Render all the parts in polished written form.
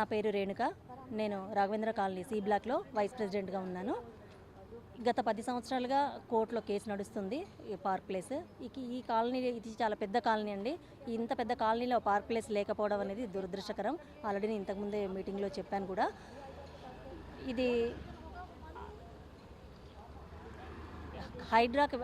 నా పేరు రేణుక. నేను రాఘవేంద్ర కాలనీ సి బ్లాక్లో వైస్ ప్రెసిడెంట్గా ఉన్నాను. గత 10 సంవత్సరాలుగా కోర్టులో కేసు నడుస్తుంది ఈ పార్క్ ప్లేస్. ఈ కాలనీ ఇది చాలా పెద్ద కాలనీ అండి. ఇంత పెద్ద కాలనీలో పార్క్ ప్లేస్ లేకపోవడం అనేది దురదృష్టకరం. ఆల్రెడీ నేను ఇంతకుముందే మీటింగ్లో చెప్పాను కూడా. ఇది హైడ్రాకి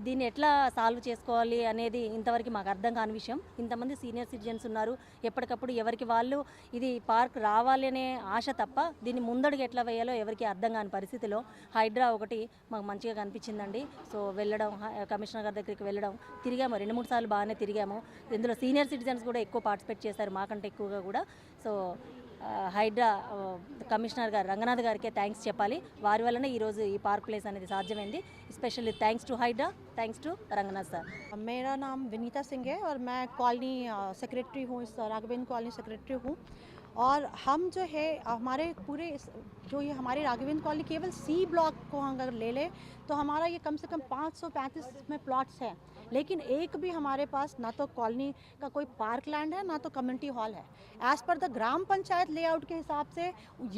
దీన్ని ఎట్లా సాల్వ్ చేసుకోవాలి అనేది ఇంతవరకు మాకు అర్థం కాని విషయం. ఇంతమంది సీనియర్ సిటిజన్స్ ఉన్నారు. ఎప్పటికప్పుడు ఎవరికి వాళ్ళు ఇది పార్క్ రావాలి అనే ఆశ తప్ప దీన్ని ముందడుగు ఎట్లా వేయాలో ఎవరికి అర్థం కాని పరిస్థితిలో హైడ్రా ఒకటి మాకు మంచిగా కనిపించిందండి. సో వెళ్ళడం, కమిషనర్ గారి దగ్గరికి వెళ్ళడం, తిరిగాము 2-3 సార్లు బాగానే తిరిగాము. ఇందులో సీనియర్ సిటిజన్స్ కూడా ఎక్కువ పార్టిసిపేట్ చేశారు మాకంటే ఎక్కువగా కూడా. సో హైడ్రా కమిషనర్ గారు రంగనాథ్ గారికి థ్యాంక్స్ చెప్పాలి. వారి వల్లనే ఈరోజు ఈ పార్క్ ప్లేస్ అనేది సాధ్యమైంది. Specially thanks to Hydraa, thanks to Ranganath sir. मेरा नाम विनीता सिंह है और मैं कॉलोनी सेक्रेटरी हूँ, इस राघवेंद्र कॉलोनी सेक्रेटरी हूँ। और हम जो है हमारे पूरे जो ये हमारे राघवेंद्र कॉलोनी केवल सी ब्लॉक को अगर ले लें तो हमारा ये कम से कम 535 में प्लॉट्स हैं, लेकिन एक भी हमारे पास ना तो कॉलोनी का कोई पार्क लैंड है ना तो कम्युनिटी हॉल है। As per the gram panchayat layout के हिसाब से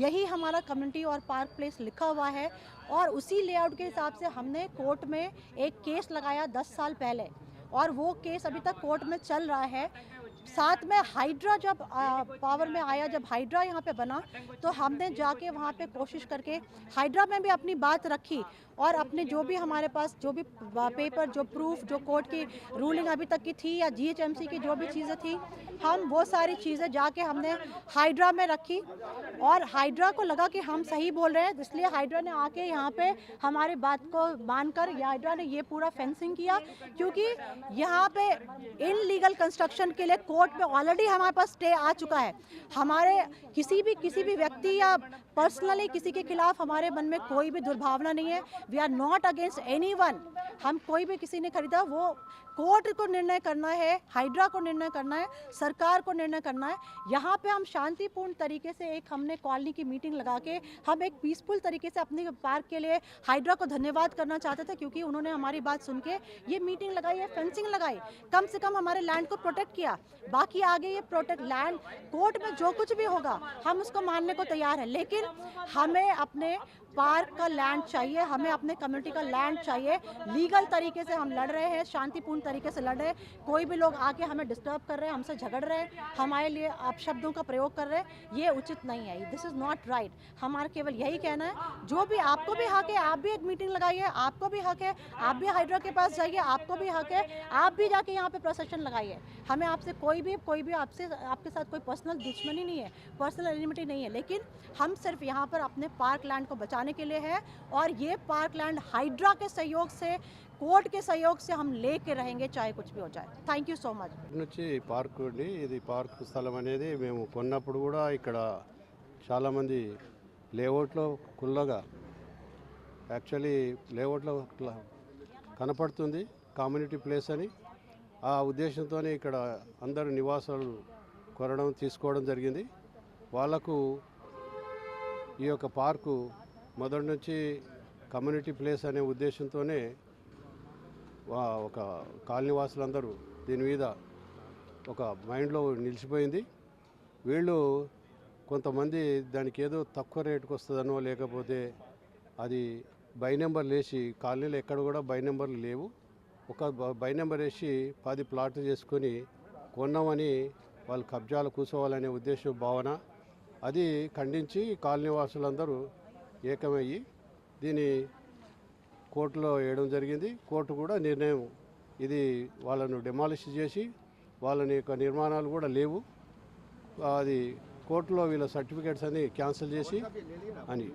यही हमारा कम्युनिटी और पार्क प्लेस लिखा हुआ है। और उसी लेआउट के हिसाब से हमने कोर्ट में एक केस लगाया 10 साल पहले और वो केस अभी तक कोर्ट में चल रहा है। साथ में हाइड्रा जब पावर में आया, जब हाइड्रा यहाँ पे बना तो हमने जाके वहाँ पे कोशिश करके हाइड्रा में भी अपनी बात रखी और अपने जो भी हमारे पास जो भी पेपर, जो प्रूफ, जो कोर्ट की रूलिंग अभी तक की थी या जीएचएमसी की जो भी चीज़ें थी, हम वो सारी चीज़ें जाके हमने हाइड्रा में रखी। और हाइड्रा को लगा कि हम सही बोल रहे हैं, इसलिए हाइड्रा ने आके यहाँ पे हमारी बात को मानकर हाइड्रा ने ये पूरा फेंसिंग किया, क्योंकि यहाँ पे इनलीगल कंस्ट्रक्शन के लिए कोर्ट में ऑलरेडी हमारे पास स्टे आ चुका है। हमारे किसी भी व्यक्ति या पर्सनली किसी के खिलाफ हमारे मन में कोई भी दुर्भावना नहीं है। We are not against anyone. हम कोई भी किसी ने खरीदा, वो कोर्ट को निर्णय करना है, हाइड्रा को निर्णय करना है, सरकार को निर्णय करना है। यहाँ पे हम शांतिपूर्ण तरीके से एक हमने कॉलोनी की मीटिंग लगा के हम एक पीसफुल तरीके से अपने पार्क के लिए हाइड्रा को धन्यवाद करना चाहते थे, क्योंकि उन्होंने हमारी बात सुन के ये मीटिंग लगाई है, फेंसिंग लगाई, कम से कम हमारे लैंड को प्रोटेक्ट किया। बाकी आगे ये प्रोटेक्ट लैंड कोर्ट में जो कुछ भी होगा हम उसको मानने को तैयार है, लेकिन हमें अपने पार्क का लैंड चाहिए, हमें अपने कम्युनिटी का लैंड चाहिए। लीगल तरीके से हम लड़ रहे हैं, शांतिपूर्ण तरीके से लड़ रहे हैं। कोई भी लोग आके हमें डिस्टर्ब कर रहे हैं, हमसे झगड़ रहे हैं, हमारे लिए अपशब्दों का प्रयोग कर रहे हैं, ये उचित नहीं है। This is not right. हमारा केवल यही कहना है, जो भी आपको भी हक है, आप भी एक मीटिंग लगाइए, आपको भी हक है, आप भी हाइड्रा के पास जाइए, आपको भी हक है, आप भी जाके यहाँ पे प्रोसेशन लगाइए। हमें आपसे कोई भी आपसे आपके साथ कोई पर्सनल दुश्मनी नहीं है, पर्सनल एनिमिटी नहीं है, लेकिन हम सिर्फ यहाँ पर अपने पार्क लैंड को बचाने के लिए है। और ये पार्क लैंड हाइड्रा के सहयोग से, कोर्ट के सहयोग से हम लेके रहेंगे, चाहे कुछ भी हो जाए। Thank you so much. నుంచి పార్క్ అండి, ఇది పార్క్ స్థలం అనేది మేము కొన్నప్పుడు కూడా ఇక్కడ చాలామంది లేఅవుట్లో కుల్లగా యాక్చువల్లీ లేఅవుట్లో కనపడుతుంది కమ్యూనిటీ ప్లేస్ అని, ఆ ఉద్దేశంతోనే ఇక్కడ అందరు నివాసాలు కొనడం తీసుకోవడం జరిగింది. వాళ్ళకు ఈ యొక్క పార్కు మొదటి నుంచి కమ్యూనిటీ ప్లేస్ అనే ఉద్దేశంతోనే ఒక కాలనీవాసులందరూ దీని మీద ఒక మైండ్లో నిలిచిపోయింది. వీళ్ళు కొంతమంది దానికి ఏదో తక్కువ రేటుకు వస్తుందనో, లేకపోతే అది బై నెంబర్ వేసి, కాలనీలో ఎక్కడ కూడా బై నెంబర్లు లేవు, ఒక బై నెంబర్ వేసి 10 ప్లాట్లు చేసుకొని కొన్నామని వాళ్ళు కబ్జాలు కూర్చోవాలనే ఉద్దేశం భావన. అది ఖండించి కాలనీవాసులందరూ ఏకమయ్యి దీన్ని కోర్టులో వేయడం జరిగింది. కోర్టు కూడా నిర్ణయం, ఇది వాళ్ళను డెమాలిష్ చేసి వాళ్ళని యొక్క నిర్మాణాలు కూడా లేవు, అది కోర్టులో వీళ్ళ సర్టిఫికేట్స్ అన్ని క్యాన్సిల్ చేసి అని,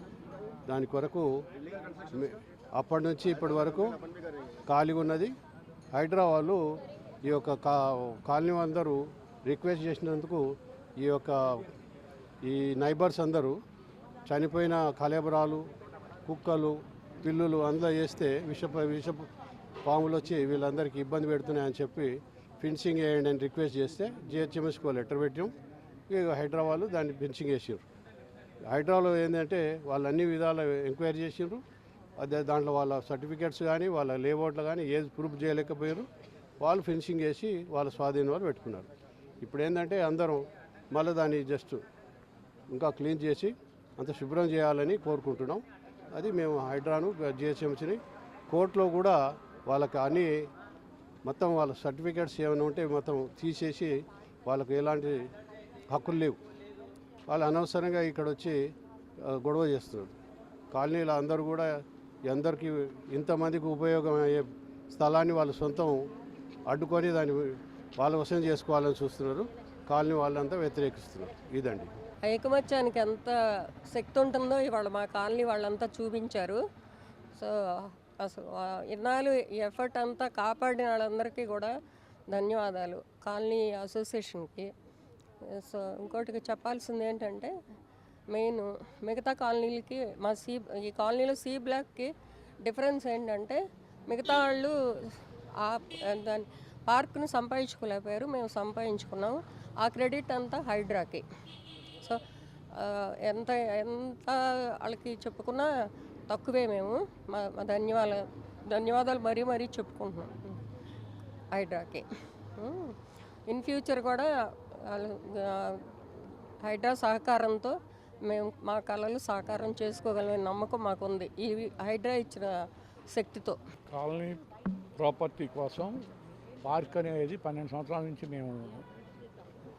దాని కొరకు అప్పటి నుంచి ఇప్పటి వరకు ఖాళీగా ఉన్నది. హైడ్రా వాళ్ళు ఈ యొక్క కాలనీ అందరూ రిక్వెస్ట్ చేసినందుకు ఈ నైబర్స్ అందరూ చనిపోయిన కలేబరాలు, కుక్కలు, పిల్లులు అందులో వేస్తే విష పాములు వచ్చి వీళ్ళందరికీ ఇబ్బంది పెడుతున్నాయని చెప్పి ఫెన్సింగ్ వేయండి అని రిక్వెస్ట్ చేస్తే జిహెచ్ఎంఎస్కి లెటర్ పెట్టాం. ఇక హైడ్రా వాళ్ళు దాన్ని ఫెన్సింగ్ వేసారు. హైడ్రాలో ఏంటంటే వాళ్ళు అన్ని విధాల ఎంక్వైరీ చేసారు, అదే దాంట్లో వాళ్ళ సర్టిఫికేట్స్ కానీ వాళ్ళ లేఅవుట్లు కానీ ఏది ప్రూఫ్ చేయలేకపోయారు. వాళ్ళు ఫెన్సింగ్ వేసి వాళ్ళ స్వాధీనం వాళ్ళు పెట్టుకున్నారు. ఇప్పుడు ఏంటంటే అందరం మళ్ళీ దాన్ని జస్ట్ ఇంకా క్లీన్ చేసి అంత శుభ్రం చేయాలని కోరుకుంటున్నాం. అది మేము హైడ్రాను జిహెచ్ఎంసీని కోర్టులో కూడా వాళ్ళకి అన్ని మొత్తం వాళ్ళ సర్టిఫికేట్స్ ఏమైనా ఉంటే మొత్తం తీసేసి వాళ్ళకు ఎలాంటి హక్కులు లేవు. వాళ్ళు అనవసరంగా ఇక్కడ వచ్చి గొడవ చేస్తున్నారు. కాలనీలో అందరూ కూడా అందరికీ ఇంతమందికి ఉపయోగం అయ్యే స్థలాన్ని వాళ్ళ సొంతం అడ్డుకొని దాన్ని వాళ్ళ వశం చేసుకోవాలని చూస్తున్నారు. కాలనీ వాళ్ళంతా వ్యతిరేకిస్తున్నారు. ఇదండి ఐకమత్యానికి ఎంత శక్తి ఉంటుందో ఇవాళ మా కాలనీ వాళ్ళంతా చూపించారు. సో అసలు ఇన్నాళ్ళు ఈ ఎఫర్ట్ అంతా కాపాడిన వాళ్ళందరికీ కూడా ధన్యవాదాలు కాలనీ అసోసియేషన్కి. సో ఇంకోటికి చెప్పాల్సింది ఏంటంటే మెయిన్ మిగతా కాలనీలకి ఈ కాలనీలో సి బ్లాక్కి డిఫరెన్స్ ఏంటంటే మిగతా వాళ్ళు దాని పార్క్ను సంపాదించుకోలేకపోయారు, మేము సంపాదించుకున్నాము. ఆ క్రెడిట్ అంతా హైడ్రాకి. సో ఎంత ఎంత వాళ్ళకి చెప్పుకున్నా తక్కువే. మేము మా ధన్యవాదాలు మరీ చెప్పుకుంటున్నాం హైడ్రాకి. ఇన్ ఫ్యూచర్ కూడా హైడ్రా సహకారంతో మేము మా కళలు సాకారం చేసుకోగలమనే నమ్మకం మాకుంది ఈ హైడ్రా ఇచ్చిన శక్తితో. కాలనీ ప్రాపర్టీ కోసం పార్క్ అనేది 12 సంవత్సరాల నుంచి మేము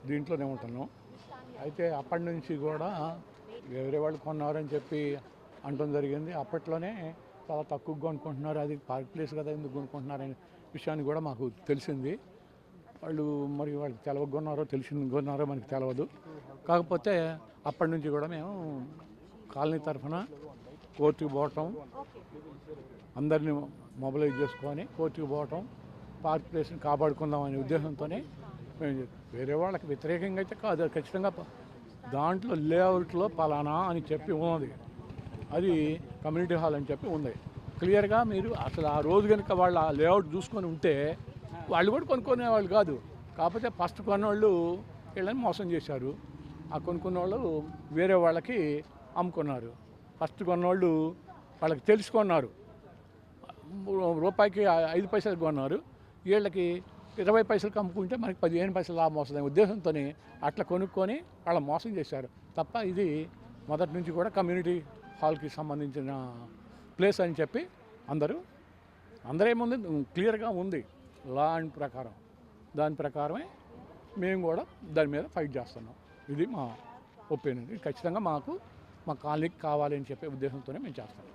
దీంట్లోనే ఉంటున్నాం. అయితే అప్పటి నుంచి కూడా వేరే వాళ్ళు కొన్నారని చెప్పి అంటం జరిగింది. అప్పట్లోనే చాలా తక్కువ కొనుక్కుంటున్నారు, అది పార్క్ ప్లేస్ కదా ఎందుకు కొనుక్కుంటున్నారనే విషయాన్ని కూడా మాకు తెలిసింది. వాళ్ళు తెలవగొన్నారో కొన్నారో మనకి తెలియదు. కాకపోతే అప్పటి నుంచి కూడా మేము కాలనీ తరఫున కోర్టుకు పోవటం, అందరినీ మొబిలైజ్ చేసుకొని కోర్టుకు పోవటం, పార్క్ ప్లేస్ని కాపాడుకుందాం అనే ఉద్దేశంతోనే మేము వేరే వాళ్ళకి వ్యతిరేకంగా అయితే కాదు, ఖచ్చితంగా దాంట్లో లేఅవుట్లో పలానా అని చెప్పి ఉన్నది, అది కమ్యూనిటీ హాల్ అని చెప్పి ఉంది క్లియర్గా. మీరు అసలు ఆ రోజు కనుక వాళ్ళు ఆ లేఅవుట్ చూసుకొని ఉంటే వాళ్ళు కూడా కొనుక్కునేవాళ్ళు కాదు. కాకపోతే ఫస్ట్ కొన్నవాళ్ళు వీళ్ళని మోసం చేశారు. ఆ కొనుక్కున్న వాళ్ళు వేరే వాళ్ళకి అమ్ముకున్నారు. ఫస్ట్ కొన్నవాళ్ళు వాళ్ళకి తెలుసుకున్నారు, రూపాయికి 5 పైసలకు కొన్నారు, వీళ్ళకి 20 పైసలకు అమ్ముకుంటే మనకి 15 పైసలు లాభం వస్తుంది ఉద్దేశంతో అట్లా కొనుక్కొని వాళ్ళ మోసం చేశారు తప్ప ఇది మొదటి నుంచి కూడా కమ్యూనిటీ హాల్కి సంబంధించిన ప్లేస్ అని చెప్పి అందరేముంది క్లియర్గా ఉంది లా అండ్ ప్రకారం. దాని ప్రకారమే మేము కూడా దాని మీద ఫైట్ చేస్తున్నాం. ఇది మా ఒపీనియన్. ఖచ్చితంగా మాకు మా కాలనీకి కావాలని చెప్పే ఉద్దేశంతోనే మేము చేస్తాం.